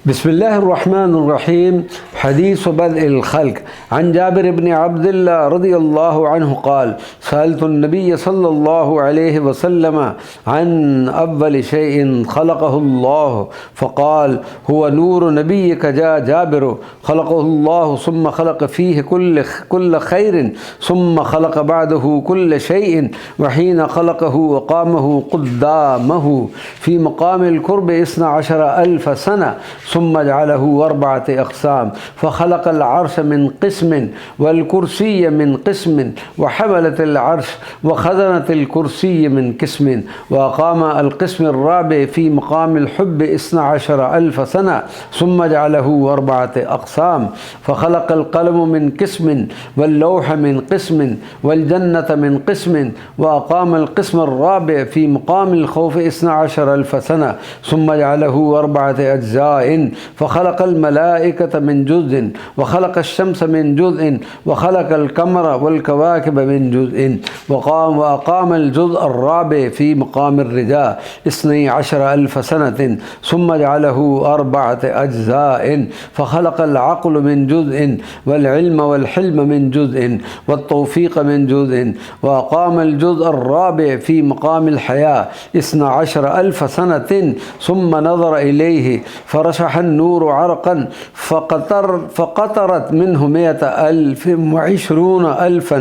بسم الله الرحمن الرحيم. حديث بدء الخلق. عن جابر بن عبد الله رضي الله عنه قال: سألت النبي صلى الله عليه وسلم عن أول شيء خلقه الله فقال: هو نور نبيك جابر، خلقه الله ثم خلق فيه كل خير ثم خلق بعده كل شيء، وحين خلقه وقامه قدامه في مقام القرب 12,000 سنة، ثم جعله 4 أقسام، فخلق العرش من قسم والكرسي من قسم، وحملة العرش وخزنة الكرسي من قسم، وأقام القسم الرابع في مقام الحب 12,000 سنة، ثم جعله 4 أقسام، فخلق القلم من قسم واللوح من قسم والجنة من قسم، وأقام القسم الرابع في مقام الخوف 12,000 سنة، ثم جعله 4 أجزاء، فخلق الملائكة من جزء، وخلق الشمس من جزء، وخلق القمر والكواكب من جزء، وأقام الجزء الرابع في مقام الرداء 12,000 سنة، ثم جعله 4 أجزاء، فخلق العقل من جزء، والعلم والحلم من جزء، والتوفيق من جزء، وأقام الجزء الرابع في مقام الحياة 12,000 سنة، ثم نظر إليه فرشح النور عرقا فقطرت منه 120,000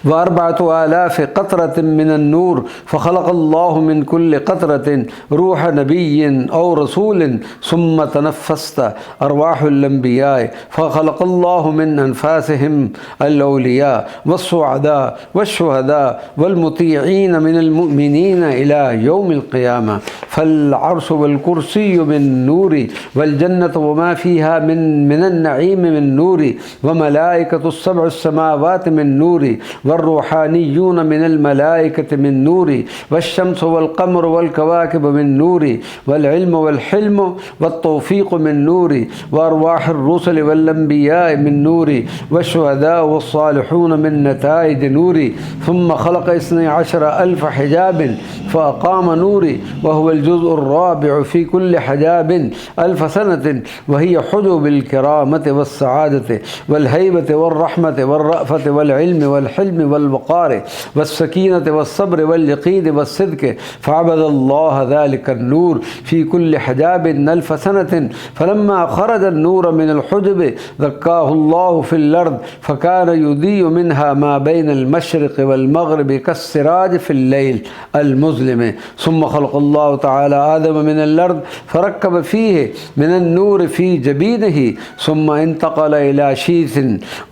و4,000 قطرة من النور، فخلق الله من كل قطرة روح نبي أو رسول، ثم تنفست أرواح الأنبياء، فخلق الله من أنفاسهم الأولياء والسعداء والشهداء والمطيعين من المؤمنين إلى يوم القيامة، فالعرش والكرسي من نور، والجنة وما فيها من النعيم من نور، وملائكة 7 السماوات من نور، والروحانيون من الملائكة من نور، والشمس والقمر والكواكب من نور، والعلم والحلم والتوفيق من نور، وأرواح الرسل والأنبياء من نور، والشهداء والصالحون من نتائج نور، ثم خلق 12,000 حجاب فأقام نوري، وهو الجزء الرابع في كل حجاب 1000 سنة، وهي حجب الكرامة والسعادة والهيبة والرحمة والرأفة والعلم والحلم والوقار والسكينة والصبر واليقين والصدق، فعبد الله ذلك النور في كل حجاب 1000 سنة، فلما خرج النور من الحجب ذكاه الله في الأرض، فكان يضيء منها ما بين المشرق والمغرب كالسراج في الليل المظلم، ثم خلق الله تعالى آدم من الأرض فركب فيه من النور في جبينه، ثم انتقل إلى شيث،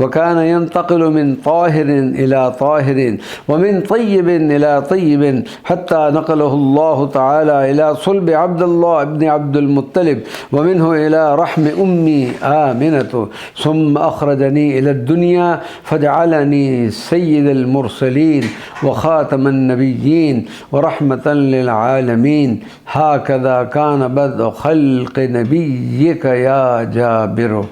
وكان ينتقل من طاهر إلى طاهر ومن طيب إلى طيب، حتى نقله الله تعالى إلى صلب عبد الله بن عبد المطلب، ومنه إلى رحم أمي آمنة، ثم أخرجني إلى الدنيا فجعلني سيد المرسلين وخاتم النبيين ورحمة للعالمين. هكذا كان بدء خلق نبيك يا جابر.